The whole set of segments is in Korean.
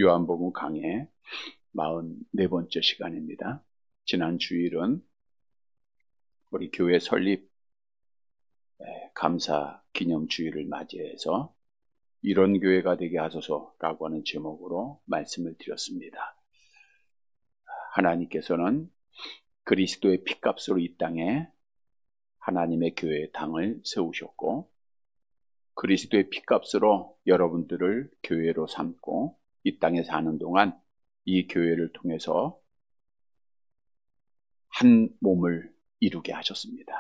요한복음 강의 44번째 시간입니다. 지난 주일은 우리 교회 설립 감사 기념 주일을 맞이해서 이런 교회가 되게 하소서라고 하는 제목으로 말씀을 드렸습니다. 하나님께서는 그리스도의 피값으로 이 땅에 하나님의 교회의 당을 세우셨고, 그리스도의 피값으로 여러분들을 교회로 삼고 이 땅에 사는 동안 이 교회를 통해서 한 몸을 이루게 하셨습니다.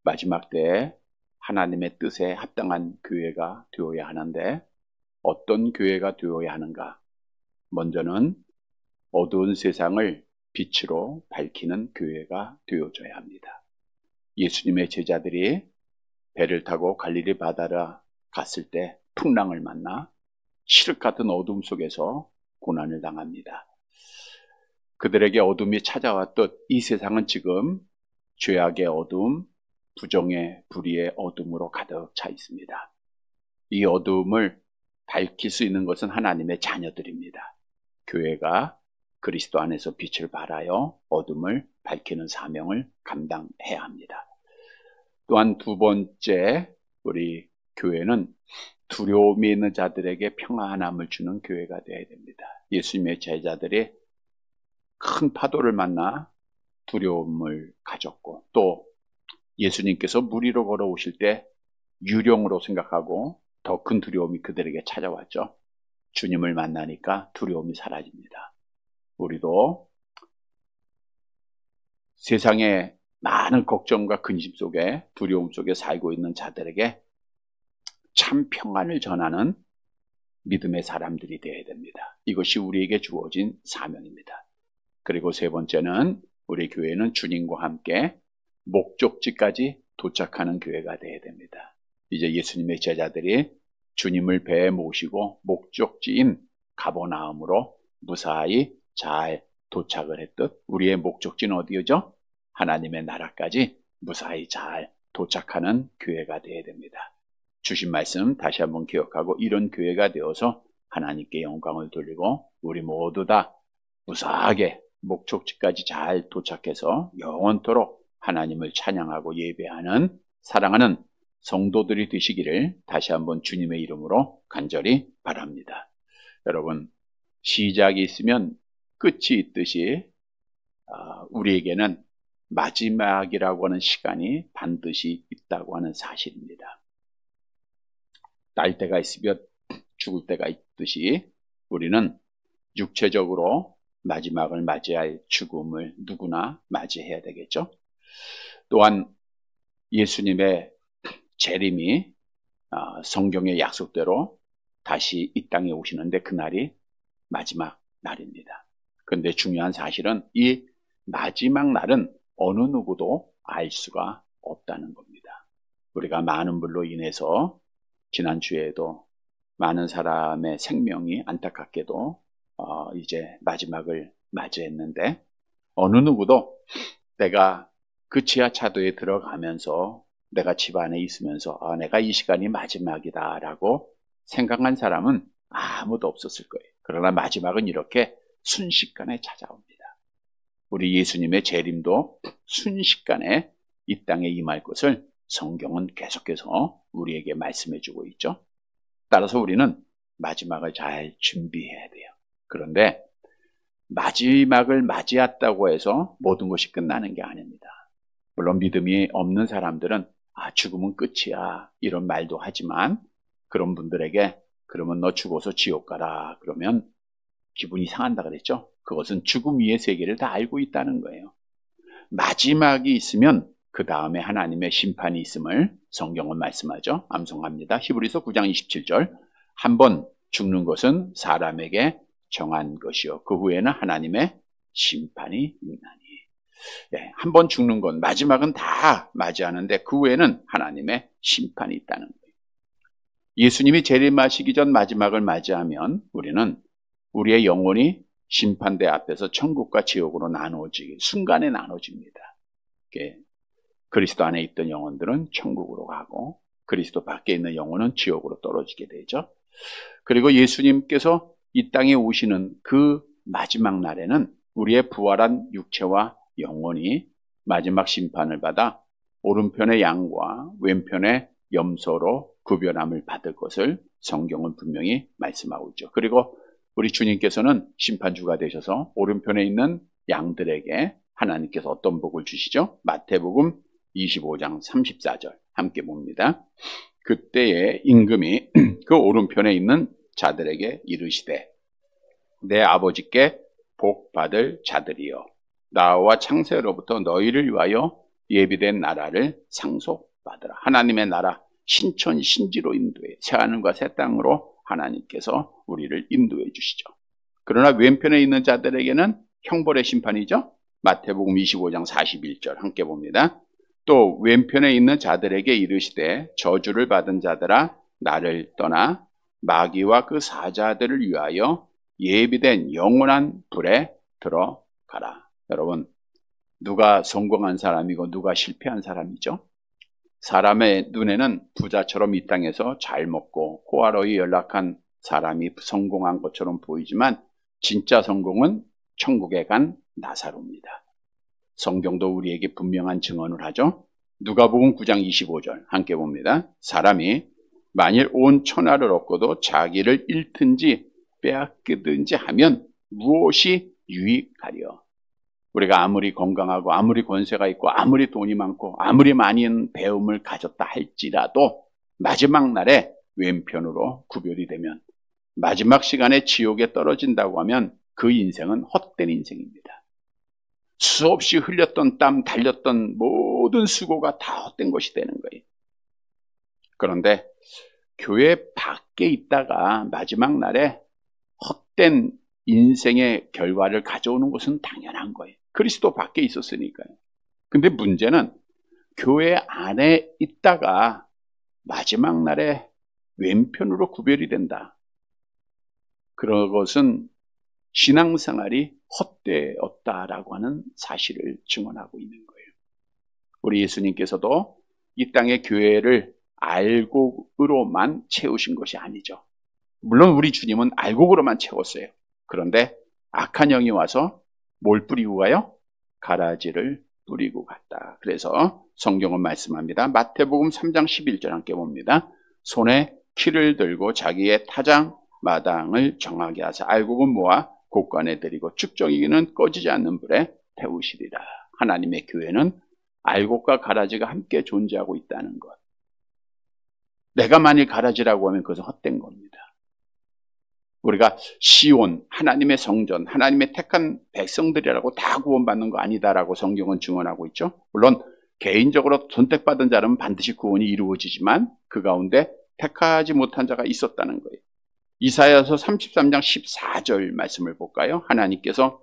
마지막 때에 하나님의 뜻에 합당한 교회가 되어야 하는데, 어떤 교회가 되어야 하는가? 먼저는 어두운 세상을 빛으로 밝히는 교회가 되어져야 합니다. 예수님의 제자들이 배를 타고 갈릴리 바다로 갔을 때 풍랑을 만나 칠흑 같은 어둠 속에서 고난을 당합니다. 그들에게 어둠이 찾아왔듯 이 세상은 지금 죄악의 어둠, 부정의 불의의 어둠으로 가득 차 있습니다. 이 어둠을 밝힐 수 있는 것은 하나님의 자녀들입니다. 교회가 그리스도 안에서 빛을 발하여 어둠을 밝히는 사명을 감당해야 합니다. 또한 두 번째, 우리 교회는 두려움이 있는 자들에게 평안함을 주는 교회가 되어야 됩니다. 예수님의 제자들이 큰 파도를 만나 두려움을 가졌고, 또 예수님께서 물 위로 걸어오실 때 유령으로 생각하고 더 큰 두려움이 그들에게 찾아왔죠. 주님을 만나니까 두려움이 사라집니다. 우리도 세상에 많은 걱정과 근심 속에, 두려움 속에 살고 있는 자들에게 참 평안을 전하는 믿음의 사람들이 되어야 됩니다. 이것이 우리에게 주어진 사명입니다. 그리고 세 번째는, 우리 교회는 주님과 함께 목적지까지 도착하는 교회가 되어야 됩니다. 이제 예수님의 제자들이 주님을 배에 모시고 목적지인 가버나움으로 무사히 잘 도착을 했듯, 우리의 목적지는 어디죠? 하나님의 나라까지 무사히 잘 도착하는 교회가 되어야 됩니다. 주신 말씀 다시 한번 기억하고 이런 교회가 되어서 하나님께 영광을 돌리고 우리 모두 다 무사하게 목적지까지 잘 도착해서 영원토록 하나님을 찬양하고 예배하는, 사랑하는 성도들이 되시기를 다시 한번 주님의 이름으로 간절히 바랍니다. 여러분, 시작이 있으면 끝이 있듯이 우리에게는 마지막이라고 하는 시간이 반드시 있다고 하는 사실입니다. 날 때가 있으면 죽을 때가 있듯이 우리는 육체적으로 마지막을 맞이할 죽음을 누구나 맞이해야 되겠죠. 또한 예수님의 재림이 성경의 약속대로 다시 이 땅에 오시는데 그날이 마지막 날입니다. 그런데 중요한 사실은 이 마지막 날은 어느 누구도 알 수가 없다는 겁니다. 우리가 많은 불로 인해서 지난주에도 많은 사람의 생명이 안타깝게도 이제 마지막을 맞이했는데, 어느 누구도 내가 그 지하차도에 들어가면서 내가 집 안에 있으면서 내가 이 시간이 마지막이다 라고 생각한 사람은 아무도 없었을 거예요. 그러나 마지막은 이렇게 순식간에 찾아옵니다. 우리 예수님의 재림도 순식간에 이 땅에 임할 것을 성경은 계속해서 우리에게 말씀해주고 있죠. 따라서 우리는 마지막을 잘 준비해야 돼요. 그런데 마지막을 맞이했다고 해서 모든 것이 끝나는 게 아닙니다. 물론 믿음이 없는 사람들은 죽음은 끝이야 이런 말도 하지만, 그런 분들에게 그러면 너 죽어서 지옥 가라 그러면 기분이 상한다 그랬죠. 그것은 죽음 위의 세계를 다 알고 있다는 거예요. 마지막이 있으면 그 다음에 하나님의 심판이 있음을 성경은 말씀하죠. 암송합니다. 히브리서 9장 27절. 한번 죽는 것은 사람에게 정한 것이요 그 후에는 하나님의 심판이 있나니. 한번 죽는 건, 마지막은 다 맞이하는데 그 후에는 하나님의 심판이 있다는 거예요. 예수님이 재림하시기 전 마지막을 맞이하면 우리는 우리의 영혼이 심판대 앞에서 천국과 지옥으로 나누어지기, 순간에 나눠집니다. 그리스도 안에 있던 영혼들은 천국으로 가고 그리스도 밖에 있는 영혼은 지옥으로 떨어지게 되죠. 그리고 예수님께서 이 땅에 오시는 그 마지막 날에는 우리의 부활한 육체와 영혼이 마지막 심판을 받아 오른편의 양과 왼편의 염소로 구별함을 받을 것을 성경은 분명히 말씀하고 있죠. 그리고 우리 주님께서는 심판주가 되셔서 오른편에 있는 양들에게 하나님께서 어떤 복을 주시죠? 마태복음 25장 34절 함께 봅니다. 그때에 임금이 그 오른편에 있는 자들에게 이르시되 내 아버지께 복 받을 자들이여 나와 창세로부터 너희를 위하여 예비된 나라를 상속받으라. 하나님의 나라 신천 신지로 인도해 새하늘과 새 땅으로 하나님께서 우리를 인도해 주시죠. 그러나 왼편에 있는 자들에게는 형벌의 심판이죠. 마태복음 25장 41절 함께 봅니다. 또 왼편에 있는 자들에게 이르시되 저주를 받은 자들아 나를 떠나 마귀와 그 사자들을 위하여 예비된 영원한 불에 들어가라. 여러분, 누가 성공한 사람이고 누가 실패한 사람이죠? 사람의 눈에는 부자처럼 이 땅에서 잘 먹고 호화로이 연락한 사람이 성공한 것처럼 보이지만 진짜 성공은 천국에 간 나사로입니다. 성경도 우리에게 분명한 증언을 하죠. 누가복음 9장 25절 함께 봅니다. 사람이 만일 온 천하를 얻고도 자기를 잃든지 빼앗기든지 하면 무엇이 유익하리요? 우리가 아무리 건강하고 아무리 권세가 있고 아무리 돈이 많고 아무리 많은 배움을 가졌다 할지라도 마지막 날에 왼편으로 구별이 되면 마지막 시간에 지옥에 떨어진다고 하면 그 인생은 헛된 인생입니다. 수없이 흘렸던 땀, 달렸던 모든 수고가 다 헛된 것이 되는 거예요. 그런데 교회 밖에 있다가 마지막 날에 헛된 인생의 결과를 가져오는 것은 당연한 거예요. 그리스도 밖에 있었으니까요. 근데 문제는 교회 안에 있다가 마지막 날에 왼편으로 구별이 된다. 그런 것은 신앙생활이 헛되었다라고 하는 사실을 증언하고 있는 거예요. 우리 예수님께서도 이 땅의 교회를 알곡으로만 채우신 것이 아니죠. 물론 우리 주님은 알곡으로만 채웠어요. 그런데 악한 영이 와서 뭘 뿌리고 가요? 가라지를 뿌리고 갔다. 그래서 성경은 말씀합니다. 마태복음 3장 11절 함께 봅니다. 손에 키를 들고 자기의 타장 마당을 정하게 하사 알곡은 모아 곳간에 들이고 축정이기는 꺼지지 않는 불에 태우시리라. 하나님의 교회는 알곡과 가라지가 함께 존재하고 있다는 것. 내가 만일 가라지라고 하면 그것은 헛된 겁니다. 우리가 시온, 하나님의 성전, 하나님의 택한 백성들이라고 다 구원받는 거 아니다라고 성경은 증언하고 있죠. 물론 개인적으로 선택받은 자는 반드시 구원이 이루어지지만 그 가운데 택하지 못한 자가 있었다는 거예요. 이사야서 33장 14절 말씀을 볼까요? 하나님께서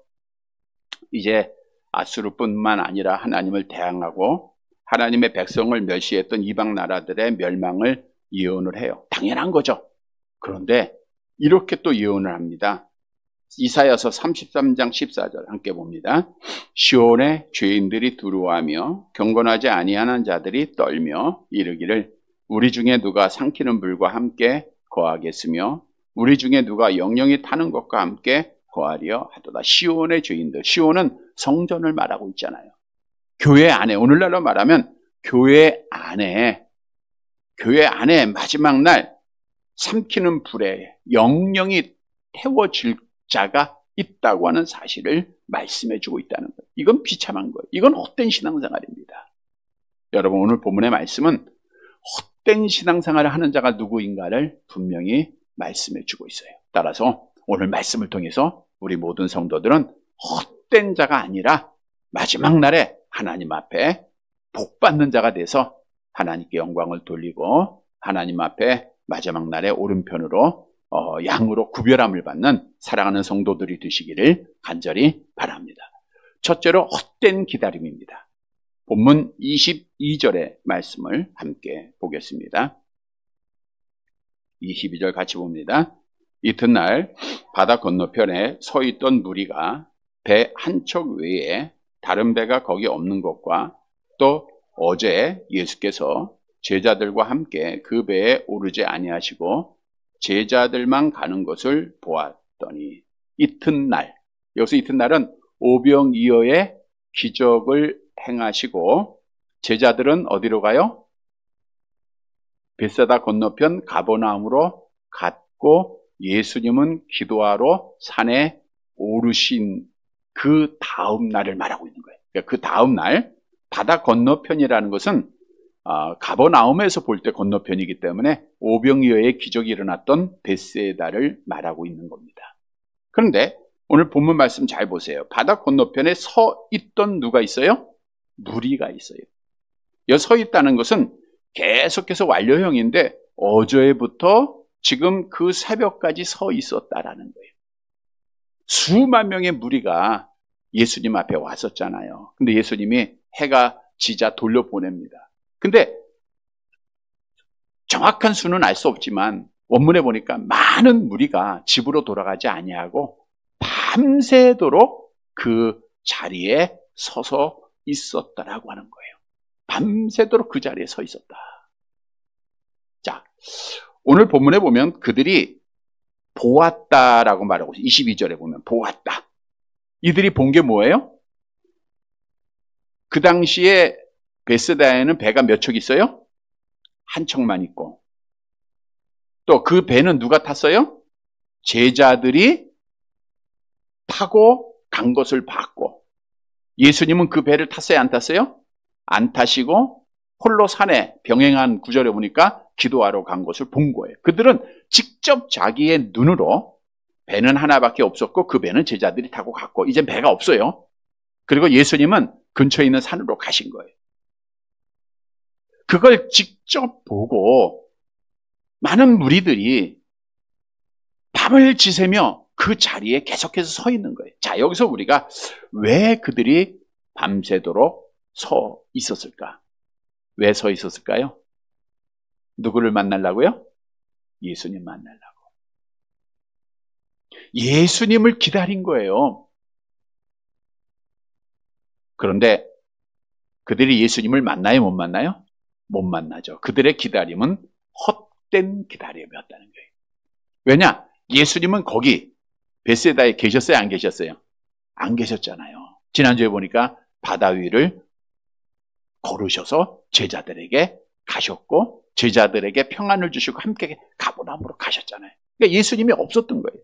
이제 아수르뿐만 아니라 하나님을 대항하고 하나님의 백성을 멸시했던 이방 나라들의 멸망을 예언을 해요. 당연한 거죠. 그런데 이렇게 또 예언을 합니다. 이사야서 33장 14절 함께 봅니다. 시온에 죄인들이 두려워하며 경건하지 아니하는 자들이 떨며 이르기를 우리 중에 누가 삼키는 불과 함께 거하겠으며 우리 중에 누가 영영이 타는 것과 함께 거하리여 하도다. 시온의 죄인들. 시온은 성전을 말하고 있잖아요. 교회 안에, 오늘날로 말하면 교회 안에 마지막 날 삼키는 불에 영영이 태워질 자가 있다고 하는 사실을 말씀해 주고 있다는 거예요. 이건 비참한 거예요. 이건 헛된 신앙생활입니다. 여러분, 오늘 본문의 말씀은 헛된 신앙생활을 하는 자가 누구인가를 분명히 말씀해 주고 있어요. 따라서 오늘 말씀을 통해서 우리 모든 성도들은 헛된 자가 아니라 마지막 날에 하나님 앞에 복받는 자가 돼서 하나님께 영광을 돌리고 하나님 앞에 마지막 날에 오른편으로 양으로 구별함을 받는 사랑하는 성도들이 되시기를 간절히 바랍니다. 첫째로 헛된 기다림입니다. 본문 22절의 말씀을 함께 보겠습니다. 22절 같이 봅니다. 이튿날 바다 건너편에 서 있던 무리가 배 한 척 외에 다른 배가 거기 없는 것과 또 어제 예수께서 제자들과 함께 그 배에 오르지 아니하시고 제자들만 가는 것을 보았더라. 있더니 이튿날, 여기서 이튿날은 오병이어의 기적을 행하시고 제자들은 어디로 가요? 벳세다 건너편 가버나움으로 갔고 예수님은 기도하러 산에 오르신 그 다음 날을 말하고 있는 거예요. 그러니까 그 다음 날, 바다 건너편이라는 것은 가버나움에서 볼 때 건너편이기 때문에 오병이어의 기적이 일어났던 벳세다를 말하고 있는 겁니다. 그런데 오늘 본문 말씀 잘 보세요. 바다 건너편에 서 있던 누가 있어요? 무리가 있어요. 여기 서 있다는 것은 계속해서 완료형인데 어제부터 지금 그 새벽까지 서 있었다라는 거예요. 수만 명의 무리가 예수님 앞에 왔었잖아요. 근데 예수님이 해가 지자 돌려보냅니다. 근데 정확한 수는 알 수 없지만 원문에 보니까 많은 무리가 집으로 돌아가지 아니하고 밤새도록 그 자리에 서서 있었다라고 하는 거예요. 밤새도록 그 자리에 서 있었다. 자, 오늘 본문에 보면 그들이 보았다라고 말하고 22절에 보면 보았다. 이들이 본 게 뭐예요? 그 당시에 벳세다에는 배가 몇 척 있어요? 한 척만 있고 또 그 배는 누가 탔어요? 제자들이 타고 간 것을 봤고 예수님은 그 배를 탔어요? 안 탔어요? 안 타시고 홀로 산에 병행한 구절에 보니까 기도하러 간 것을 본 거예요. 그들은 직접 자기의 눈으로 배는 하나밖에 없었고 그 배는 제자들이 타고 갔고 이제 배가 없어요. 그리고 예수님은 근처에 있는 산으로 가신 거예요. 그걸 직접 보고 많은 무리들이 밤을 지새며 그 자리에 계속해서 서 있는 거예요. 자, 여기서 우리가 왜 그들이 밤새도록 서 있었을까? 왜 서 있었을까요? 누구를 만나려고요? 예수님 만나려고. 예수님을 기다린 거예요. 그런데 그들이 예수님을 만나요? 못 만나요? 못 만나죠. 그들의 기다림은 헛된 기다림이었다는 거예요. 왜냐? 예수님은 거기 벳세다에 계셨어요? 안 계셨어요? 안 계셨잖아요. 지난주에 보니까 바다 위를 걸으셔서 제자들에게 가셨고 제자들에게 평안을 주시고 함께 가버나움으로 가셨잖아요. 그러니까 예수님이 없었던 거예요.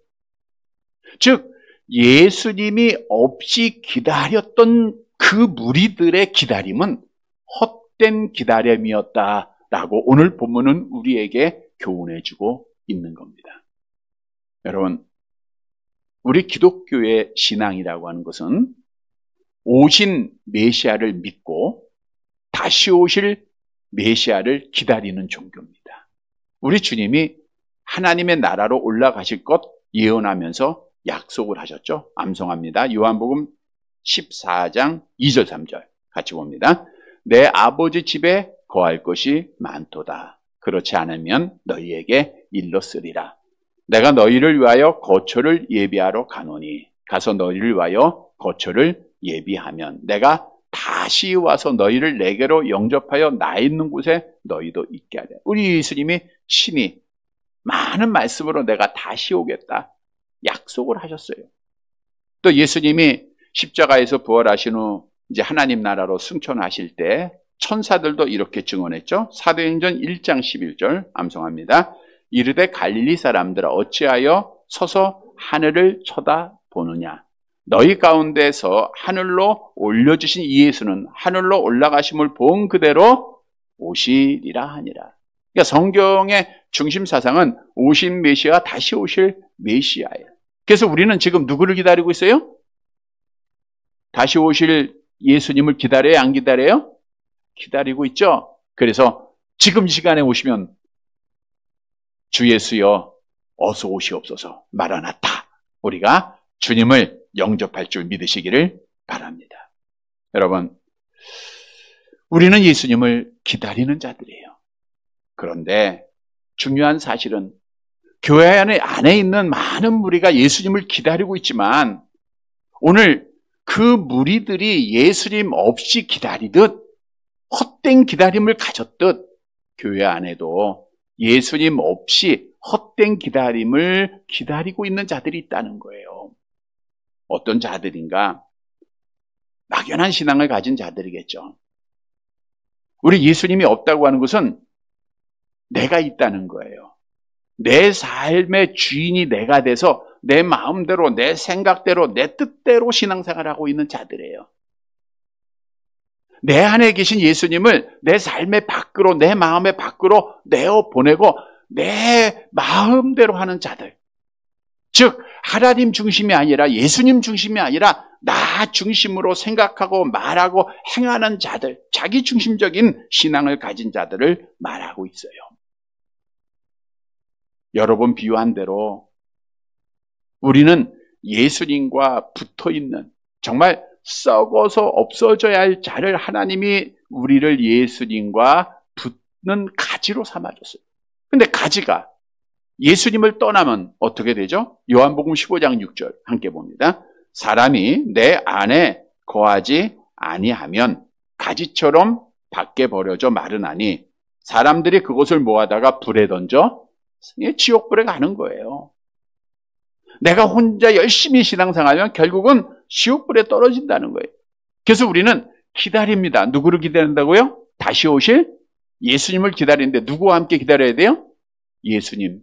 즉 예수님이 없이 기다렸던 그 무리들의 기다림은 헛된 기다림이었다라고 오늘 본문은 우리에게 교훈해주고 있는 겁니다. 여러분, 우리 기독교의 신앙이라고 하는 것은 오신 메시아를 믿고 다시 오실 메시아를 기다리는 종교입니다. 우리 주님이 하나님의 나라로 올라가실 것 예언하면서 약속을 하셨죠. 암송합니다. 요한복음 14장 2절 3절 같이 봅니다. 내 아버지 집에 거할 것이 많도다. 그렇지 않으면 너희에게 일렀으리라. 내가 너희를 위하여 거처를 예비하러 가노니 가서 너희를 위하여 거처를 예비하면 내가 다시 와서 너희를 내게로 영접하여 나 있는 곳에 너희도 있게 하랴. 우리 예수님이 친히 많은 말씀으로 내가 다시 오겠다 약속을 하셨어요. 또 예수님이 십자가에서 부활하신 후 이제 하나님 나라로 승천하실 때 천사들도 이렇게 증언했죠. 사도행전 1장 11절 암송합니다. 이르되 갈릴리 사람들아 어찌하여 서서 하늘을 쳐다보느냐. 너희 가운데서 하늘로 올려주신 이 예수는 하늘로 올라가심을 본 그대로 오시리라 하니라. 그러니까 성경의 중심 사상은 오신 메시아가 다시 오실 메시아예요. 그래서 우리는 지금 누구를 기다리고 있어요? 다시 오실 예수님을 기다려요? 안 기다려요? 기다리고 있죠. 그래서 지금 이 시간에 오시면 주 예수여 어서 오시옵소서 마라나타. 우리가 주님을 영접할 줄 믿으시기를 바랍니다. 여러분, 우리는 예수님을 기다리는 자들이에요. 그런데 중요한 사실은 교회 안에 있는 많은 무리가 예수님을 기다리고 있지만 오늘 그 무리들이 예수님 없이 기다리듯 헛된 기다림을 가졌듯 교회 안에도 예수님 없이 헛된 기다림을 기다리고 있는 자들이 있다는 거예요. 어떤 자들인가? 막연한 신앙을 가진 자들이겠죠. 우리 예수님이 없다고 하는 것은 내가 있다는 거예요. 내 삶의 주인이 내가 돼서 내 마음대로, 내 생각대로, 내 뜻대로 신앙생활을 하고 있는 자들이에요. 내 안에 계신 예수님을 내 삶의 밖으로, 내 마음의 밖으로 내어보내고 내 마음대로 하는 자들. 즉 하나님 중심이 아니라 예수님 중심이 아니라 나 중심으로 생각하고 말하고 행하는 자들, 자기 중심적인 신앙을 가진 자들을 말하고 있어요. 여러 번 비유한 대로 우리는 예수님과 붙어있는, 정말 썩어서 없어져야 할 자를 하나님이 우리를 예수님과 붙는 가지로 삼아줬어요. 근데 가지가 예수님을 떠나면 어떻게 되죠? 요한복음 15장 6절 함께 봅니다. 사람이 내 안에 거하지 아니하면 가지처럼 밖에 버려져 마르나니 사람들이 그것을 모아다가 불에 던져 지옥불에 가는 거예요. 내가 혼자 열심히 신앙생활하면 결국은 지옥불에 떨어진다는 거예요. 그래서 우리는 기다립니다. 누구를 기다린다고요? 다시 오실 예수님을 기다리는데 누구와 함께 기다려야 돼요? 예수님.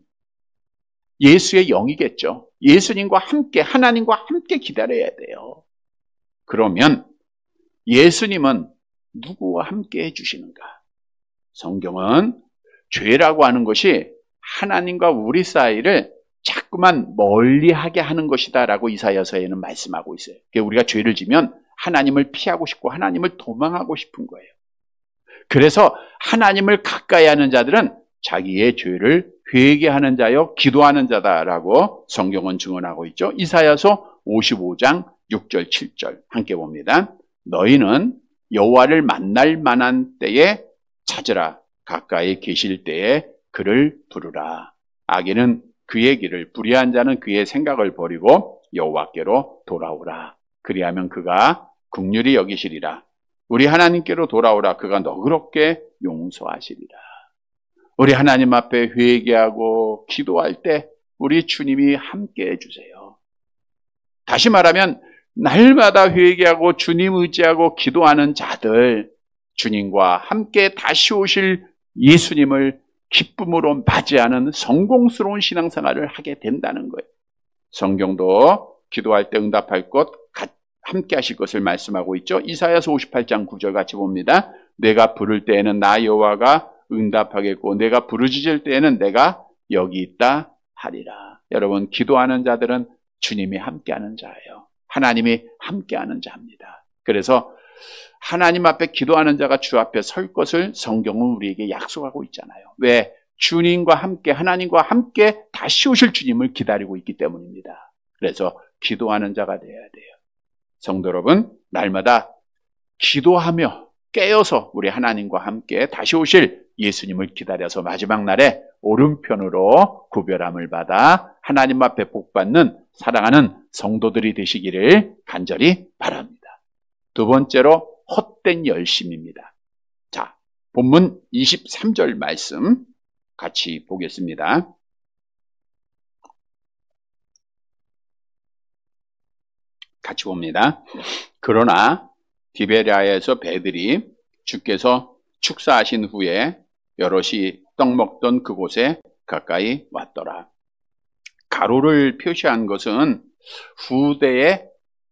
예수의 영이겠죠. 예수님과 함께, 하나님과 함께 기다려야 돼요. 그러면 예수님은 누구와 함께 해주시는가? 성경은 죄라고 하는 것이 하나님과 우리 사이를 자꾸만 멀리하게 하는 것이다 라고 이사야서에는 말씀하고 있어요. 우리가 죄를 지면 하나님을 피하고 싶고 하나님을 도망하고 싶은 거예요. 그래서 하나님을 가까이 하는 자들은 자기의 죄를 회개하는 자여 기도하는 자다라고 성경은 증언하고 있죠. 이사야서 55장 6절 7절 함께 봅니다. 너희는 여호와를 만날 만한 때에 찾으라. 가까이 계실 때에 그를 부르라. 악인은 그의 길을, 불의한 자는 그의 생각을 버리고 여호와께로 돌아오라. 그리하면 그가 긍휼히 여기시리라. 우리 하나님께로 돌아오라. 그가 너그럽게 용서하시리라. 우리 하나님 앞에 회개하고 기도할 때 우리 주님이 함께 해주세요. 다시 말하면 날마다 회개하고 주님 의지하고 기도하는 자들, 주님과 함께 다시 오실 예수님을 기쁨으로 맞이하는 성공스러운 신앙생활을 하게 된다는 거예요. 성경도 기도할 때 응답할 것, 함께 하실 것을 말씀하고 있죠. 이사야서 58장 9절 같이 봅니다. 내가 부를 때에는 나 여호와가 응답하겠고 내가 부르짖을 때에는 내가 여기 있다 하리라. 여러분, 기도하는 자들은 주님이 함께하는 자예요. 하나님이 함께하는 자입니다. 그래서 하나님 앞에 기도하는 자가 주 앞에 설 것을 성경은 우리에게 약속하고 있잖아요. 왜? 주님과 함께, 하나님과 함께 다시 오실 주님을 기다리고 있기 때문입니다. 그래서 기도하는 자가 되어야 돼요. 성도 여러분, 날마다 기도하며 깨어서 우리 하나님과 함께 다시 오실 예수님을 기다려서 마지막 날에 오른편으로 구별함을 받아 하나님 앞에 복받는 사랑하는 성도들이 되시기를 간절히 바랍니다. 두 번째로 헛된 열심입니다. 자, 본문 23절 말씀 같이 보겠습니다. 같이 봅니다. 그러나 디베랴에서 배들이 주께서 축사하신 후에 여럿이 떡 먹던 그곳에 가까이 왔더라. 가로를 표시한 것은 후대에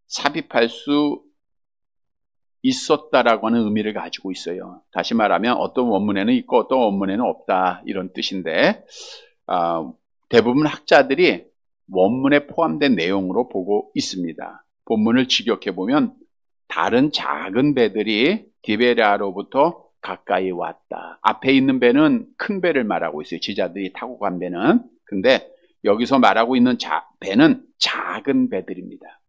삽입할 수 있었다라고 하는 의미를 가지고 있어요. 다시 말하면 어떤 원문에는 있고 어떤 원문에는 없다, 이런 뜻인데 대부분 학자들이 원문에 포함된 내용으로 보고 있습니다. 본문을 직역해보면 다른 작은 배들이 디베랴로부터 가까이 왔다. 앞에 있는 배는 큰 배를 말하고 있어요. 지자들이 타고 간 배는. 근데 여기서 말하고 있는 배는 작은 배들입니다.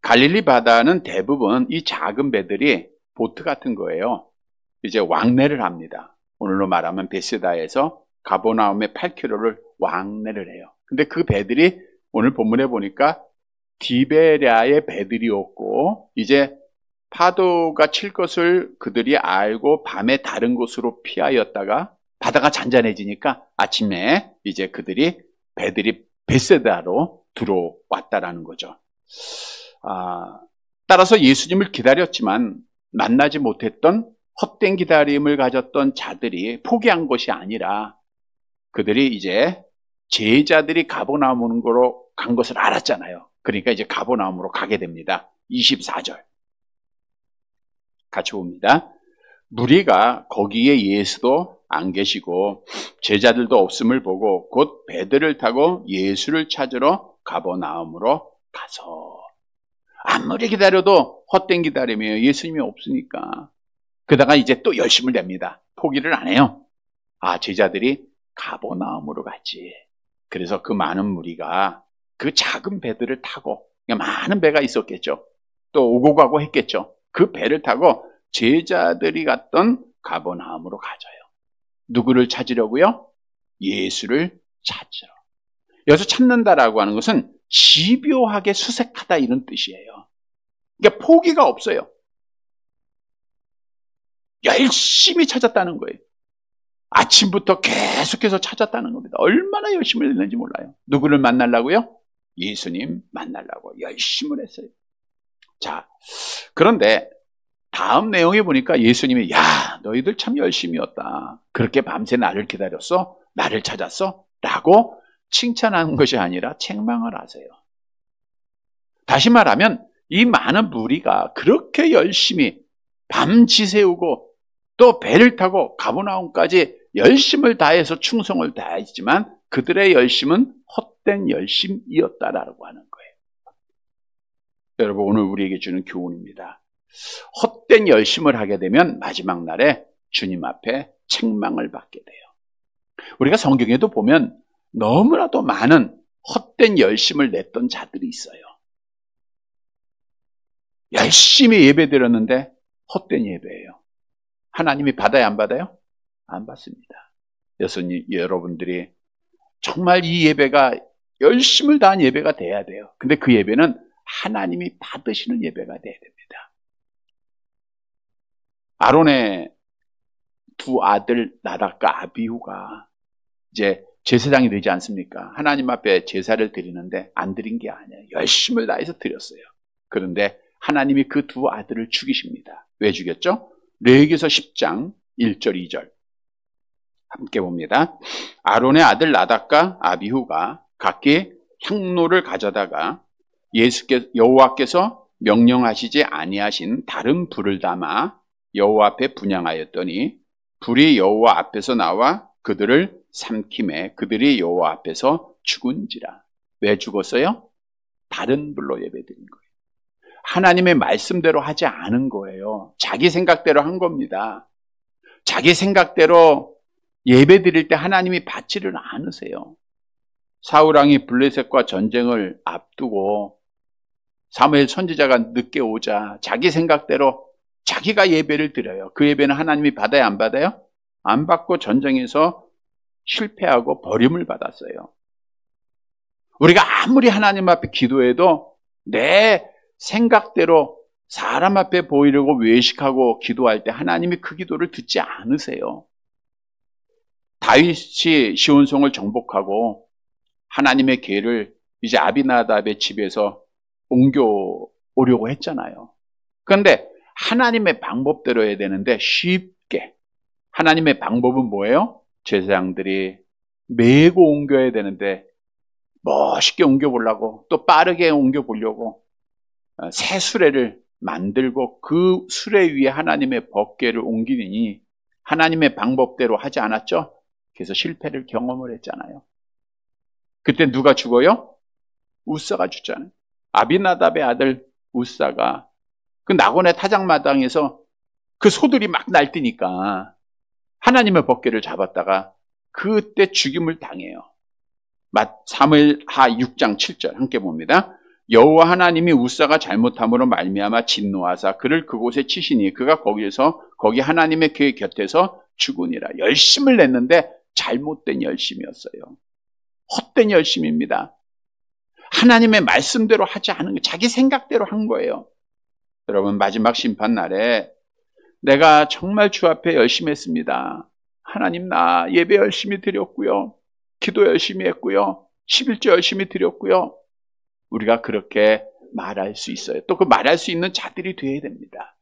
갈릴리 바다는 대부분 이 작은 배들이 보트 같은 거예요. 이제 왕래를 합니다. 오늘로 말하면 베세다에서 가버나움의 8km를 왕래를 해요. 근데 그 배들이 오늘 본문에 보니까 디베랴의 배들이었고, 이제 파도가 칠 것을 그들이 알고 밤에 다른 곳으로 피하였다가 바다가 잔잔해지니까 아침에 이제 배들이 베세다로 들어왔다라는 거죠. 따라서 예수님을 기다렸지만 만나지 못했던 헛된 기다림을 가졌던 자들이 포기한 것이 아니라 그들이 이제 제자들이 가버나움으로 간 것을 알았잖아요. 그러니까 이제 가버나움으로 가게 됩니다. 24절 같이 봅니다. 무리가 거기에 예수도 안 계시고 제자들도 없음을 보고 곧 배들을 타고 예수를 찾으러 가버나움으로 가서, 아무리 기다려도 헛된 기다림이에요. 예수님이 없으니까. 그러다가 이제 또 열심을 냅니다. 포기를 안 해요. 제자들이 가버나움으로 갔지. 그래서 그 많은 무리가 그 작은 배들을 타고, 많은 배가 있었겠죠. 또 오고 가고 했겠죠. 그 배를 타고 제자들이 갔던 가버나움으로 가져요. 누구를 찾으려고요? 예수를 찾으러. 여기서 찾는다라고 하는 것은 집요하게 수색하다 이런 뜻이에요. 그러니까 포기가 없어요. 열심히 찾았다는 거예요. 아침부터 계속해서 찾았다는 겁니다. 얼마나 열심을 했는지 몰라요. 누구를 만나려고요? 예수님 만나려고 열심을 했어요. 자, 그런데 다음 내용에 보니까 예수님이 너희들 참 열심이었다. 그렇게 밤새 나를 기다렸어? 나를 찾았어? 라고 칭찬하는 것이 아니라 책망을 하세요. 다시 말하면 이 많은 무리가 그렇게 열심히 밤 지새우고 또 배를 타고 가버나움까지 열심을 다해서 충성을 다했지만 그들의 열심은 헛된 열심이었다라고 하는 거예요. 여러분, 오늘 우리에게 주는 교훈입니다. 헛된 열심을 하게 되면 마지막 날에 주님 앞에 책망을 받게 돼요. 우리가 성경에도 보면 너무나도 많은 헛된 열심을 냈던 자들이 있어요. 열심히 예배드렸는데 헛된 예배예요. 하나님이 받아야 안 받아요? 안 받습니다. 여러분들이 정말 이 예배가 열심을 다한 예배가 돼야 돼요. 근데 그 예배는 하나님이 받으시는 예배가 돼야 됩니다. 아론의 두 아들 나답과 아비후가 이제 제사장이 되지 않습니까? 하나님 앞에 제사를 드리는데 안 드린 게 아니에요. 열심을 다해서 드렸어요. 그런데 하나님이 그 두 아들을 죽이십니다. 왜 죽였죠? 레위기서 10장 1절 2절 함께 봅니다. 아론의 아들 나답과 아비후가 각기 향로를 가져다가 여호와께서 명령하시지 아니하신 다른 불을 담아 여호와 앞에 분향하였더니 불이 여호와 앞에서 나와 그들을 삼킴에 그들이 여호와 앞에서 죽은지라. 왜 죽었어요? 다른 불로 예배드린 거예요. 하나님의 말씀대로 하지 않은 거예요. 자기 생각대로 한 겁니다. 자기 생각대로 예배 드릴 때 하나님이 받지를 않으세요. 사울왕이 블레셋과 전쟁을 앞두고 사무엘 선지자가 늦게 오자 자기 생각대로 자기가 예배를 드려요. 그 예배는 하나님이 받아야 안 받아요? 안 받고 전쟁에서 실패하고 버림을 받았어요. 우리가 아무리 하나님 앞에 기도해도 내 생각대로 사람 앞에 보이려고 외식하고 기도할 때 하나님이 그 기도를 듣지 않으세요. 다윗이 시온성을 정복하고 하나님의 궤를 이제 아비나답의 집에서 옮겨오려고 했잖아요. 그런데 하나님의 방법대로 해야 되는데 쉽게, 하나님의 방법은 뭐예요? 제사장들이 메고 옮겨야 되는데 멋있게 옮겨보려고 또 빠르게 옮겨보려고 새 수레를 만들고 그 수레 위에 하나님의 법궤를 옮기니 하나님의 방법대로 하지 않았죠? 그래서 실패를 경험을 했잖아요. 그때 누가 죽어요? 우사가 죽잖아요. 아비나답의 아들 우사가 그 낙원의 타작마당에서 그 소들이 막 날뛰니까 하나님의 법궤를 잡았다가 그때 죽임을 당해요. 사무엘하 6장 7절 함께 봅니다. 여호와 하나님이 우사가 잘못함으로 말미암아 진노하사 그를 그곳에 치시니 그가 거기 하나님의 궤 곁에서 죽으니라. 열심을 냈는데 잘못된 열심이었어요. 헛된 열심입니다. 하나님의 말씀대로 하지 않은 거, 자기 생각대로 한 거예요. 여러분, 마지막 심판 날에 내가 정말 주 앞에 열심히 했습니다. 하나님 나 예배 열심히 드렸고요. 기도 열심히 했고요. 11조 열심히 드렸고요. 우리가 그렇게 말할 수 있어요. 또 그 말할 수 있는 자들이 되어야 됩니다.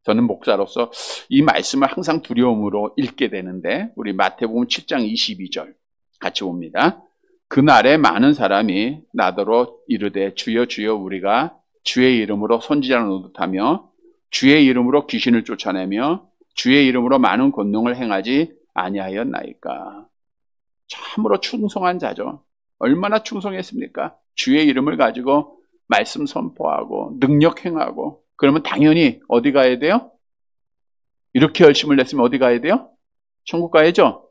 저는 목사로서 이 말씀을 항상 두려움으로 읽게 되는데 우리 마태복음 7장 22절 같이 봅니다. 그날에 많은 사람이 나더러 이르되 주여 주여 우리가 주의 이름으로 선지자를 노릇하며 주의 이름으로 귀신을 쫓아내며 주의 이름으로 많은 권능을 행하지 아니하였나이까. 참으로 충성한 자죠. 얼마나 충성했습니까? 주의 이름을 가지고 말씀 선포하고 능력 행하고 그러면 당연히 어디 가야 돼요? 이렇게 열심을 냈으면 어디 가야 돼요? 천국 가야죠.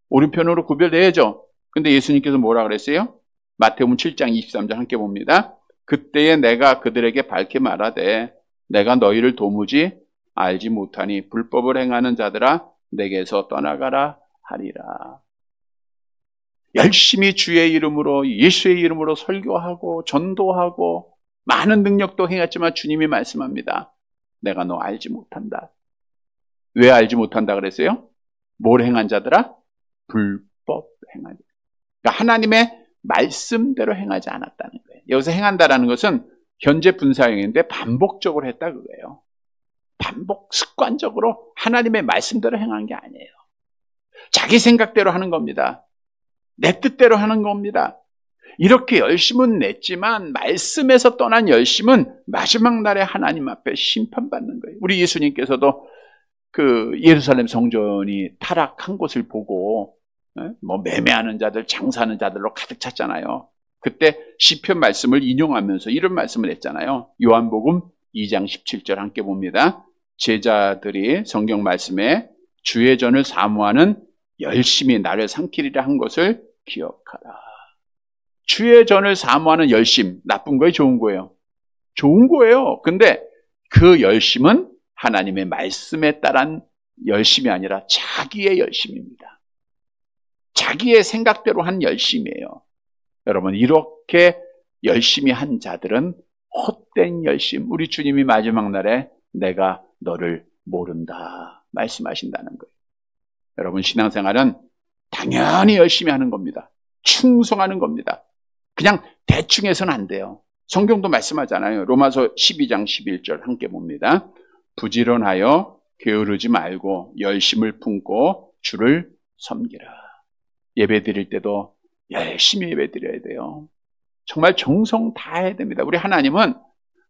오른편으로 구별돼야죠. 근데 예수님께서 뭐라 그랬어요? 마태복음 7장 23절 함께 봅니다. 그때에 내가 그들에게 밝게 말하되 내가 너희를 도무지 알지 못하니 불법을 행하는 자들아 내게서 떠나가라 하리라. 열심히 주의 이름으로 예수의 이름으로 설교하고 전도하고 많은 능력도 행했지만 주님이 말씀합니다. 내가 너 알지 못한다. 왜 알지 못한다 그랬어요? 뭘 행한 자들아? 불법 행한 자들. 그러니까 하나님의 말씀대로 행하지 않았다는 거예요. 여기서 행한다라는 것은 현재 분사형인데 반복적으로 했다 그거예요. 반복 습관적으로 하나님의 말씀대로 행한 게 아니에요. 자기 생각대로 하는 겁니다. 내 뜻대로 하는 겁니다. 이렇게 열심은 냈지만 말씀에서 떠난 열심은 마지막 날에 하나님 앞에 심판받는 거예요. 우리 예수님께서도 그 예루살렘 성전이 타락한 것을 보고 뭐 매매하는 자들, 장사하는 자들로 가득 찼잖아요. 그때 시편 말씀을 인용하면서 이런 말씀을 했잖아요. 요한복음 2장 17절 함께 봅니다. 제자들이 성경 말씀에 주의 전을 사모하는 열심히 나를 삼키리라 한 것을 기억하라. 주의 전을 사모하는 열심, 나쁜 거예요, 좋은 거예요? 좋은 거예요. 근데 그 열심은 하나님의 말씀에 따른 열심이 아니라 자기의 열심입니다. 자기의 생각대로 한 열심이에요. 여러분, 이렇게 열심히 한 자들은 헛된 열심, 우리 주님이 마지막 날에 내가 너를 모른다 말씀하신다는 거예요. 여러분, 신앙생활은 당연히 열심히 하는 겁니다. 충성하는 겁니다. 그냥 대충 해서는 안 돼요. 성경도 말씀하잖아요. 로마서 12장 11절 함께 봅니다. 부지런하여 게으르지 말고 열심을 품고 주를 섬기라. 예배 드릴 때도 열심히 예배 드려야 돼요. 정말 정성 다 해야 됩니다. 우리 하나님은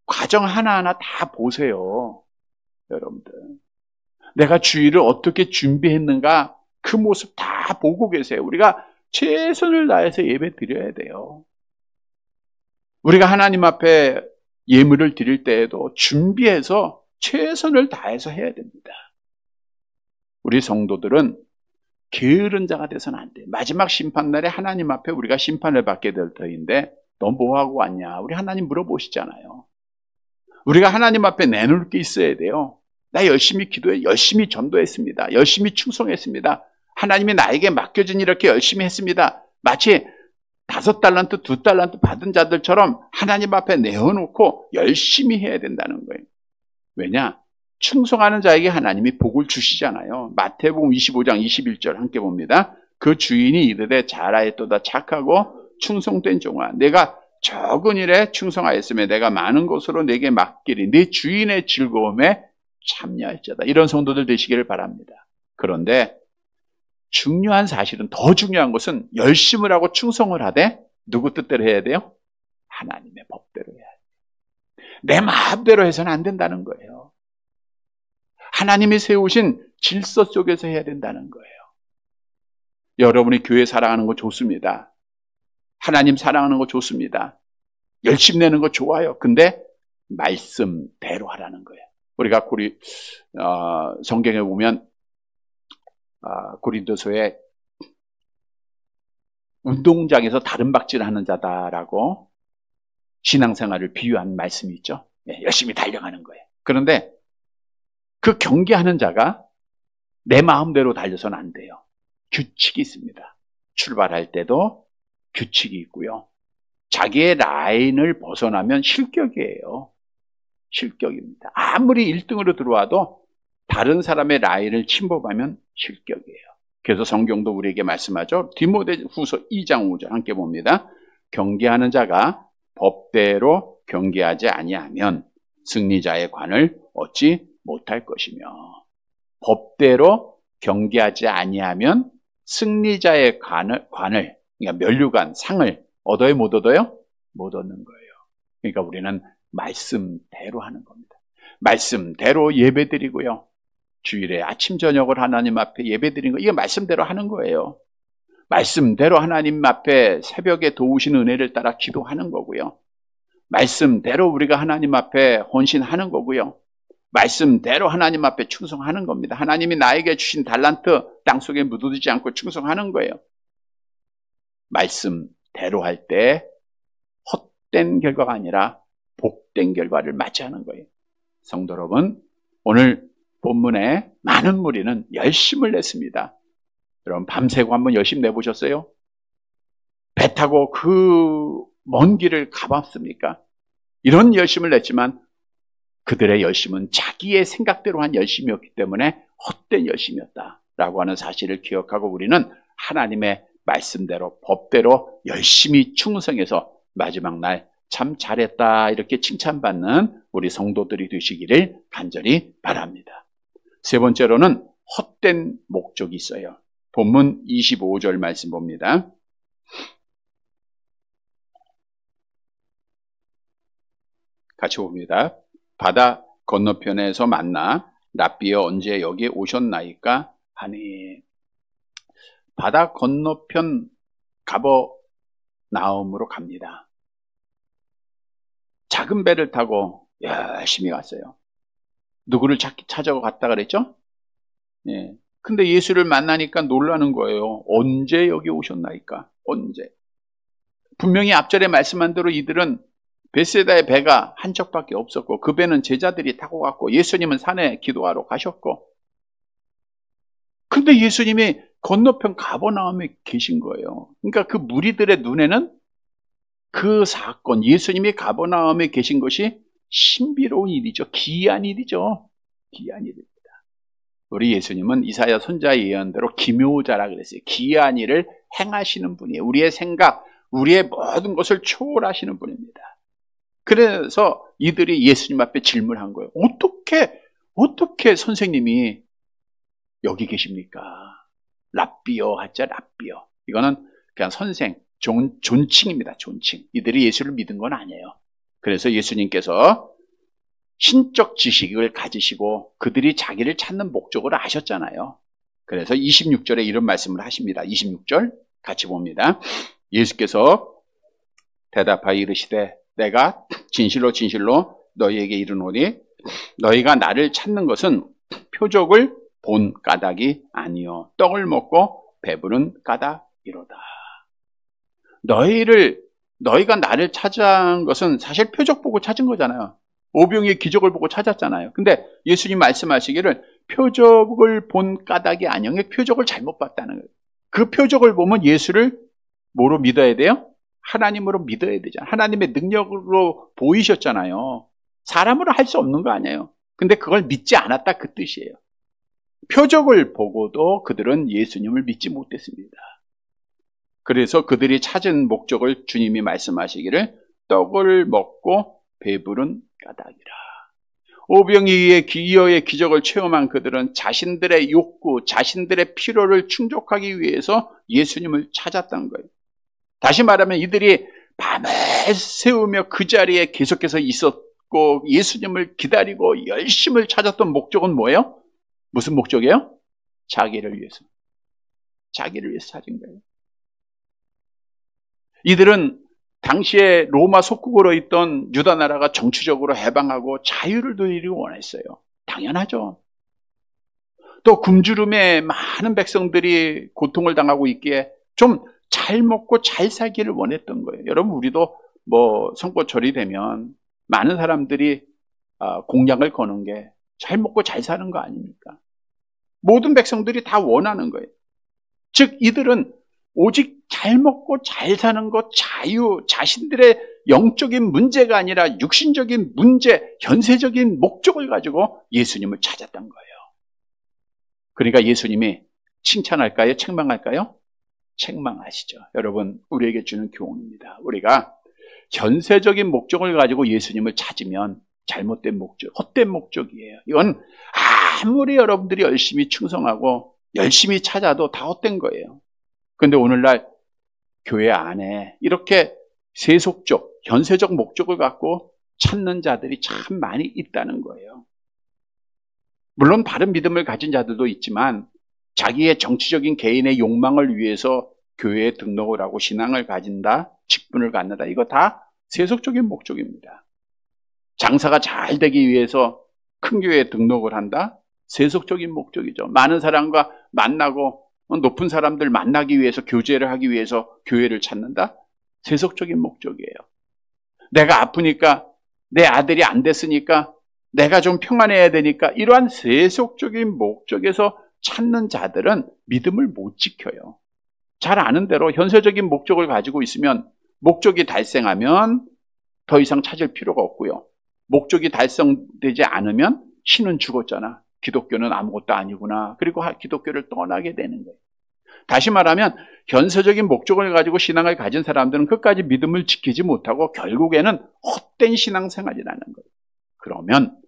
과정 하나하나 다 보세요. 여러분들. 내가 주일을 어떻게 준비했는가 그 모습 다 보고 계세요. 우리가 최선을 다해서 예배 드려야 돼요. 우리가 하나님 앞에 예물을 드릴 때에도 준비해서 최선을 다해서 해야 됩니다. 우리 성도들은 게으른 자가 돼서는 안 돼요. 마지막 심판날에 하나님 앞에 우리가 심판을 받게 될 터인데 너 뭐하고 왔냐? 우리 하나님 물어보시잖아요. 우리가 하나님 앞에 내놓을 게 있어야 돼요. 나 열심히 기도해, 열심히 전도했습니다. 열심히 충성했습니다. 하나님이 나에게 맡겨진 이렇게 열심히 했습니다. 마치 5달란트, 2달란트 받은 자들처럼 하나님 앞에 내어놓고 열심히 해야 된다는 거예요. 왜냐? 충성하는 자에게 하나님이 복을 주시잖아요. 마태복음 25장 21절 함께 봅니다. 그 주인이 이르되 잘하였도다 착하고 충성된 종아, 내가 적은 일에 충성하였으며 내가 많은 것으로 내게 맡기리 네 주인의 즐거움에 참여할지어다. 이런 성도들 되시기를 바랍니다. 그런데 중요한 사실은, 더 중요한 것은 열심을 하고 충성을 하되 누구 뜻대로 해야 돼요? 하나님의 법대로 해야 돼요. 내 마음대로 해서는 안 된다는 거예요. 하나님이 세우신 질서 속에서 해야 된다는 거예요. 여러분이 교회 사랑하는 거 좋습니다. 하나님 사랑하는 거 좋습니다. 열심 내는 거 좋아요. 근데 말씀대로 하라는 거예요. 우리가 성경에 보면 고린도서에 운동장에서 다른박질을 하는 자다라고 신앙생활을 비유한 말씀이 있죠. 열심히 달려가는 거예요. 그런데 그 경기하는 자가 내 마음대로 달려서는 안 돼요. 규칙이 있습니다. 출발할 때도 규칙이 있고요. 자기의 라인을 벗어나면 실격이에요. 실격입니다. 아무리 1등으로 들어와도 다른 사람의 라인을 침범하면 실격이에요. 그래서 성경도 우리에게 말씀하죠. 디모데후서 2장 5절 함께 봅니다. 경계하는 자가 법대로 경계하지 아니하면 승리자의 관을 얻지 못할 것이며, 법대로 경계하지 아니하면 승리자의 관을 그러니까 면류관, 상을 얻어요, 못 얻어요? 못 얻는 거예요. 그러니까 우리는 말씀대로 하는 겁니다. 말씀대로 예배드리고요. 주일에 아침 저녁을 하나님 앞에 예배드리는 거, 이게 말씀대로 하는 거예요. 말씀대로 하나님 앞에 새벽에 도우신 은혜를 따라 기도하는 거고요. 말씀대로 우리가 하나님 앞에 헌신하는 거고요. 말씀대로 하나님 앞에 충성하는 겁니다. 하나님이 나에게 주신 달란트 땅속에 묻어두지 않고 충성하는 거예요. 말씀대로 할 때 헛된 결과가 아니라 복된 결과를 맞이하는 거예요. 성도 여러분, 오늘 본문에 많은 무리는 열심을 냈습니다. 여러분, 밤새고 한번 열심 내보셨어요? 배 타고 그 먼 길을 가봤습니까? 이런 열심을 냈지만 그들의 열심은 자기의 생각대로 한 열심이었기 때문에 헛된 열심이었다라고 하는 사실을 기억하고 우리는 하나님의 말씀대로 법대로 열심히 충성해서 마지막 날 참 잘했다 이렇게 칭찬받는 우리 성도들이 되시기를 간절히 바랍니다. 세 번째로는 헛된 목적이 있어요. 본문 25절 말씀 봅니다. 같이 봅니다. 바다 건너편에서 만나 랍비여 언제 여기에 오셨나이까 하니, 바다 건너편 가버나움으로 갑니다. 작은 배를 타고 열심히 갔어요. 누구를 찾아고 갔다 그랬죠? 예. 근데 예수를 만나니까 놀라는 거예요. 언제 여기 오셨나이까? 언제? 분명히 앞절에 말씀한 대로 이들은 베세다의 배가 한 척밖에 없었고 그 배는 제자들이 타고 갔고 예수님은 산에 기도하러 가셨고, 근데 예수님이 건너편 가버나움에 계신 거예요. 그러니까 그 무리들의 눈에는 그 사건, 예수님이 가버나움에 계신 것이 신비로운 일이죠. 기이한 일이죠. 기이한 일입니다. 우리 예수님은 이사야 선지자의 예언대로 기묘자라 그랬어요. 기이한 일을 행하시는 분이에요. 우리의 생각, 우리의 모든 것을 초월하시는 분입니다. 그래서 이들이 예수님 앞에 질문한 거예요. 어떻게 선생님이 여기 계십니까? 랍비여 하자, 랍비여. 이거는 그냥 선생, 존칭입니다. 존칭. 이들이 예수를 믿은 건 아니에요. 그래서 예수님께서 신적 지식을 가지시고 그들이 자기를 찾는 목적을 아셨잖아요. 그래서 26절에 이런 말씀을 하십니다. 26절 같이 봅니다. 예수께서 대답하여 이르시되 내가 진실로 진실로 너희에게 이르노니 너희가 나를 찾는 것은 표적을 본 까닭이 아니요 떡을 먹고 배부른 까닭이로다. 너희가 나를 찾은 것은 사실 표적 보고 찾은 거잖아요. 오병이의 기적을 보고 찾았잖아요. 근데 예수님 말씀하시기를 표적을 본 까닭이 아니요, 표적을 잘못 봤다는 거예요. 그 표적을 보면 예수를 뭐로 믿어야 돼요? 하나님으로 믿어야 되잖아요. 하나님의 능력으로 보이셨잖아요. 사람으로 할 수 없는 거 아니에요. 근데 그걸 믿지 않았다 그 뜻이에요. 표적을 보고도 그들은 예수님을 믿지 못했습니다. 그래서 그들이 찾은 목적을 주님이 말씀하시기를 떡을 먹고 배부른 까닭이라. 오병이의 기여의 기적을 체험한 그들은 자신들의 욕구, 자신들의 필요를 충족하기 위해서 예수님을 찾았던 거예요. 다시 말하면 이들이 밤을 새우며 그 자리에 계속해서 있었고 예수님을 기다리고 열심을 찾았던 목적은 뭐예요? 무슨 목적이에요? 자기를 위해서. 자기를 위해서 찾은 거예요. 이들은 당시에 로마 속국으로 있던 유다 나라가 정치적으로 해방하고 자유를 누리기 원했어요. 당연하죠. 또 굶주림에 많은 백성들이 고통을 당하고 있기에 좀 잘 먹고 잘 살기를 원했던 거예요. 여러분, 우리도 선거철이 되면 많은 사람들이 공약을 거는 게 잘 먹고 잘 사는 거 아닙니까? 모든 백성들이 다 원하는 거예요. 즉 이들은 오직 잘 먹고 잘 사는 것, 자유, 자신들의 영적인 문제가 아니라 육신적인 문제, 현세적인 목적을 가지고 예수님을 찾았던 거예요. 그러니까 예수님이 칭찬할까요? 책망할까요? 책망하시죠. 여러분, 우리에게 주는 교훈입니다. 우리가 현세적인 목적을 가지고 예수님을 찾으면 잘못된 목적, 헛된 목적이에요. 이건 아무리 여러분들이 열심히 충성하고 열심히 찾아도 다 헛된 거예요. 그런데 오늘날 교회 안에 이렇게 세속적, 현세적 목적을 갖고 찾는 자들이 참 많이 있다는 거예요. 물론 바른 믿음을 가진 자들도 있지만 자기의 정치적인 개인의 욕망을 위해서 교회에 등록을 하고 신앙을 가진다, 직분을 갖는다. 이거 다 세속적인 목적입니다. 장사가 잘 되기 위해서 큰 교회에 등록을 한다? 세속적인 목적이죠. 많은 사람과 만나고 높은 사람들 만나기 위해서 교제를 하기 위해서 교회를 찾는다? 세속적인 목적이에요. 내가 아프니까 내 아들이 안 됐으니까 내가 좀 평안해야 되니까 이러한 세속적인 목적에서 찾는 자들은 믿음을 못 지켜요. 잘 아는 대로 현세적인 목적을 가지고 있으면 목적이 달성하면 더 이상 찾을 필요가 없고요. 목적이 달성되지 않으면 신은 죽었잖아. 기독교는 아무것도 아니구나. 그리고 기독교를 떠나게 되는 거예요. 다시 말하면 현세적인 목적을 가지고 신앙을 가진 사람들은 끝까지 믿음을 지키지 못하고 결국에는 헛된 신앙생활이라는 거예요. 그러면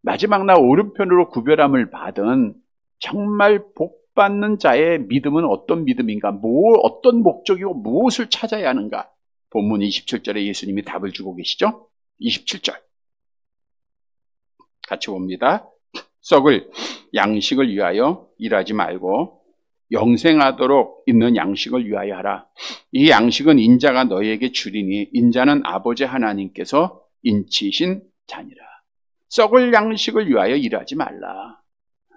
마지막 날 오른편으로 구별함을 받은 정말 복받는 자의 믿음은 어떤 믿음인가? 어떤 목적이고 무엇을 찾아야 하는가? 본문 27절에 예수님이 답을 주고 계시죠? 27절 같이 봅니다. 썩을 양식을 위하여 일하지 말고 영생하도록 있는 양식을 위하여 하라. 이 양식은 인자가 너희에게 주리니 인자는 아버지 하나님께서 인치신 자니라. 썩을 양식을 위하여 일하지 말라.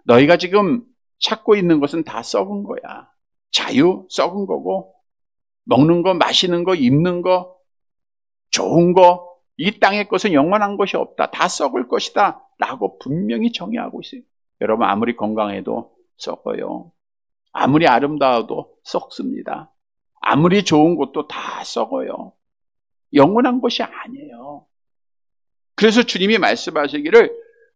너희가 지금 찾고 있는 것은 다 썩은 거야. 자유 썩은 거고 먹는 거, 마시는 거, 입는 거, 좋은 거, 이 땅의 것은 영원한 것이 없다. 다 썩을 것이다. 라고 분명히 정의하고 있어요. 여러분 아무리 건강해도 썩어요. 아무리 아름다워도 썩습니다. 아무리 좋은 것도 다 썩어요. 영원한 것이 아니에요. 그래서 주님이 말씀하시기를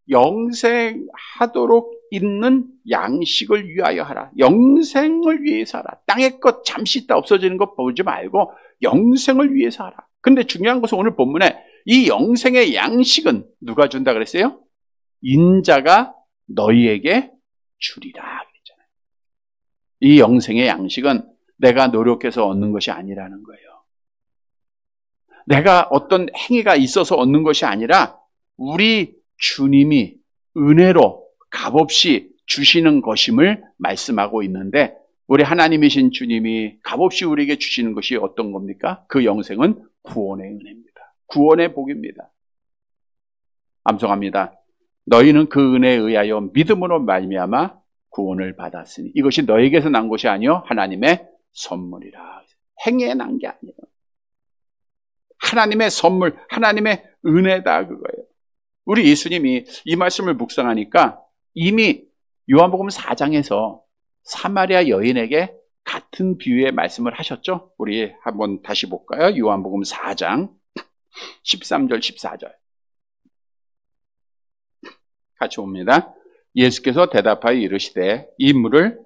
영생하도록 있는 양식을 위하여 하라. 영생을 위해서 하라. 땅의 것 잠시 있다 없어지는 것 보지 말고 영생을 위해서 하라. 근데 중요한 것은 오늘 본문에 이 영생의 양식은 누가 준다 그랬어요? 인자가 너희에게 주리라 그랬잖아요. 이 영생의 양식은 내가 노력해서 얻는 것이 아니라는 거예요. 내가 어떤 행위가 있어서 얻는 것이 아니라 우리 주님이 은혜로 값없이 주시는 것임을 말씀하고 있는데 우리 하나님이신 주님이 값없이 우리에게 주시는 것이 어떤 겁니까? 그 영생은 구원의 은혜입니다. 구원의 복입니다. 암송합니다. 너희는 그 은혜에 의하여 믿음으로 말미암아 구원을 받았으니 이것이 너에게서 난 것이 아니요 하나님의 선물이라. 행위에 난 게 아니에요. 하나님의 선물, 하나님의 은혜다 그거예요. 우리 예수님이 이 말씀을 묵상하니까 이미 요한복음 4장에서 사마리아 여인에게 같은 비유의 말씀을 하셨죠? 우리 한번 다시 볼까요? 요한복음 4장 13절 14절 같이 봅니다. 예수께서 대답하여 이르시되 이 물을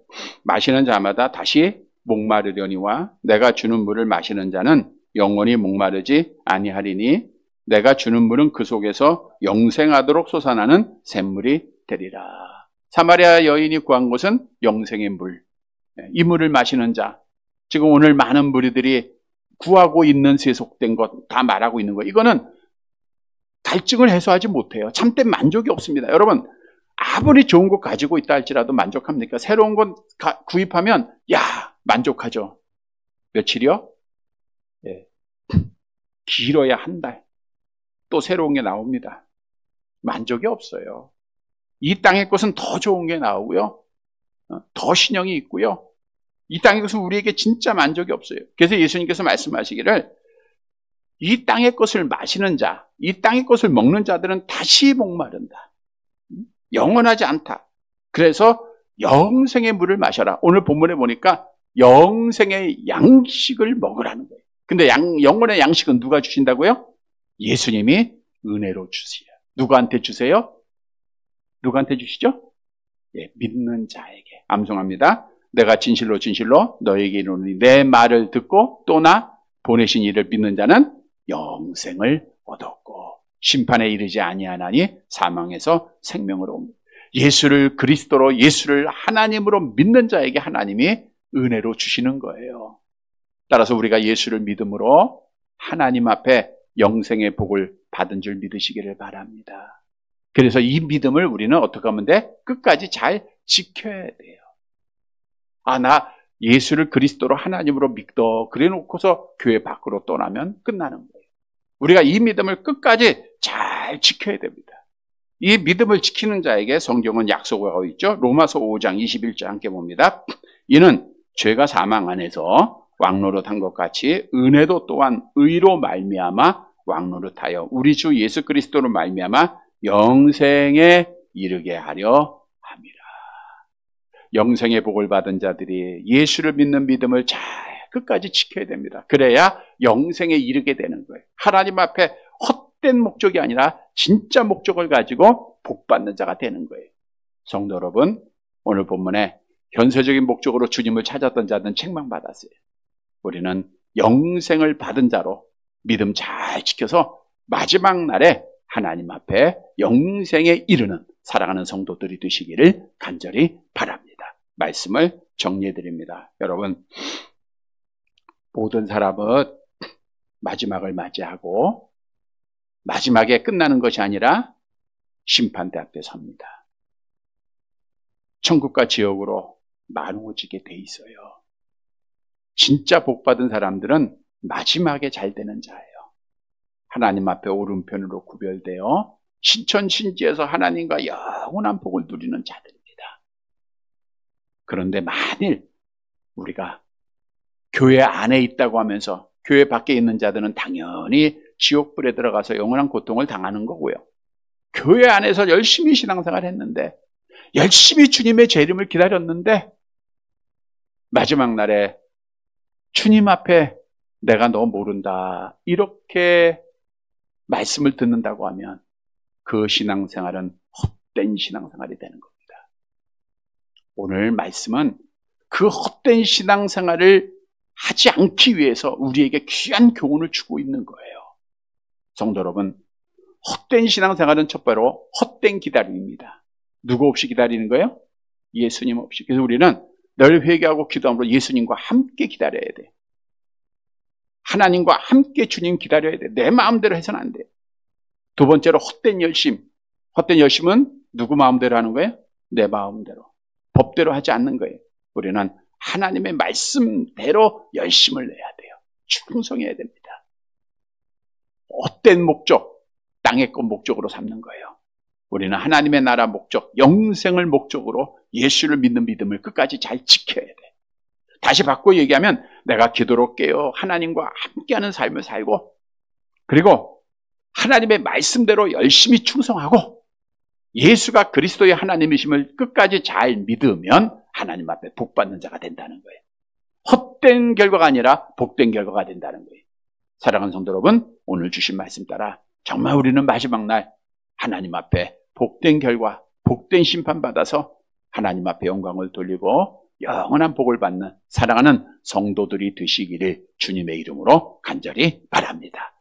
마시는 자마다 다시 목마르려니와 내가 주는 물을 마시는 자는 영원히 목마르지 아니하리니 내가 주는 물은 그 속에서 영생하도록 솟아나는 샘물이 되리라. 사마리아 여인이 구한 것은 영생의 물. 이 물을 마시는 자. 지금 오늘 많은 무리들이 구하고 있는 세속된 것 다 말하고 있는 거. 이거는 갈증을 해소하지 못해요. 참된 만족이 없습니다. 여러분 아무리 좋은 것 가지고 있다 할지라도 만족합니까? 새로운 것 구입하면 만족하죠. 며칠이요? 길어야 한 달. 또 새로운 게 나옵니다. 만족이 없어요. 이 땅의 것은 더 좋은 게 나오고요. 더 신형이 있고요. 이 땅의 것은 우리에게 진짜 만족이 없어요. 그래서 예수님께서 말씀하시기를 이 땅의 것을 마시는 자, 이 땅의 것을 먹는 자들은 다시 목마른다. 영원하지 않다. 그래서 영생의 물을 마셔라. 오늘 본문에 보니까 영생의 양식을 먹으라는 거예요. 근데 영원의 양식은 누가 주신다고요? 예수님이 은혜로 주세요. 누구한테 주세요? 누구한테 주시죠? 믿는 자에게. 암송합니다. 내가 진실로 진실로 너에게 이르노니 내 말을 듣고 또 나 보내신 이를 믿는 자는 영생을 얻었고 심판에 이르지 아니하나니 사망에서 생명으로 옵니다. 예수를 그리스도로 예수를 하나님으로 믿는 자에게 하나님이 은혜로 주시는 거예요. 따라서 우리가 예수를 믿음으로 하나님 앞에 영생의 복을 받은 줄 믿으시기를 바랍니다. 그래서 이 믿음을 우리는 어떻게 하면 돼? 끝까지 잘 지켜야 돼요. 나 예수를 그리스도로 하나님으로 믿어. 그래 놓고서 교회 밖으로 떠나면 끝나는 거예요. 우리가 이 믿음을 끝까지 잘 지켜야 됩니다. 이 믿음을 지키는 자에게 성경은 약속을 하고 있죠. 로마서 5장 21절 함께 봅니다. 이는 죄가 사망 안에서 왕노릇한 것 같이 은혜도 또한 의로 말미암아 왕노릇하여 우리 주 예수 그리스도로 말미암아 영생에 이르게 하려 함이라. 영생의 복을 받은 자들이 예수를 믿는 믿음을 잘 끝까지 지켜야 됩니다. 그래야 영생에 이르게 되는 거예요. 하나님 앞에 헛된 목적이 아니라 진짜 목적을 가지고 복받는 자가 되는 거예요. 성도 여러분, 오늘 본문에 현세적인 목적으로 주님을 찾았던 자들은 책망받았어요. 우리는 영생을 받은 자로 믿음 잘 지켜서 마지막 날에 하나님 앞에 영생에 이르는 사랑하는 성도들이 되시기를 간절히 바랍니다. 말씀을 정리해 드립니다. 여러분, 모든 사람은 마지막을 맞이하고 마지막에 끝나는 것이 아니라 심판대 앞에 섭니다. 천국과 지옥으로 나누어지게 돼 있어요. 진짜 복받은 사람들은 마지막에 잘 되는 자예요. 하나님 앞에 오른편으로 구별되어 신천신지에서 하나님과 영원한 복을 누리는 자들입니다. 그런데 만일 우리가 교회 안에 있다고 하면서 교회 밖에 있는 자들은 당연히 지옥불에 들어가서 영원한 고통을 당하는 거고요. 교회 안에서 열심히 신앙생활 했는데 열심히 주님의 재림을 기다렸는데 마지막 날에 주님 앞에 내가 너 모른다 이렇게 말씀을 듣는다고 하면 그 신앙생활은 헛된 신앙생활이 되는 겁니다. 오늘 말씀은 그 헛된 신앙생활을 하지 않기 위해서 우리에게 귀한 교훈을 주고 있는 거예요. 성도 여러분, 헛된 신앙생활은 첫째로 헛된 기다림입니다. 누구 없이 기다리는 거예요? 예수님 없이. 그래서 우리는 늘 회개하고 기도함으로 예수님과 함께 기다려야 돼. 하나님과 함께 주님 기다려야 돼. 내 마음대로 해서는 안 돼. 두 번째로 헛된 열심. 헛된 열심은 누구 마음대로 하는 거예요? 내 마음대로. 법대로 하지 않는 거예요. 우리는 하나님의 말씀대로 열심을 내야 돼요. 충성해야 됩니다. 헛된 목적, 땅의 것 목적으로 삼는 거예요. 우리는 하나님의 나라 목적, 영생을 목적으로 예수를 믿는 믿음을 끝까지 잘 지켜야 돼. 다시 바꿔 얘기하면 내가 기도로 깨어 하나님과 함께하는 삶을 살고 그리고 하나님의 말씀대로 열심히 충성하고 예수가 그리스도의 하나님이심을 끝까지 잘 믿으면 하나님 앞에 복받는 자가 된다는 거예요. 헛된 결과가 아니라 복된 결과가 된다는 거예요. 사랑하는 성도 여러분, 오늘 주신 말씀 따라 정말 우리는 마지막 날 하나님 앞에 복된 결과, 복된 심판 받아서 하나님 앞에 영광을 돌리고 영원한 복을 받는 사랑하는 성도들이 되시기를 주님의 이름으로 간절히 바랍니다.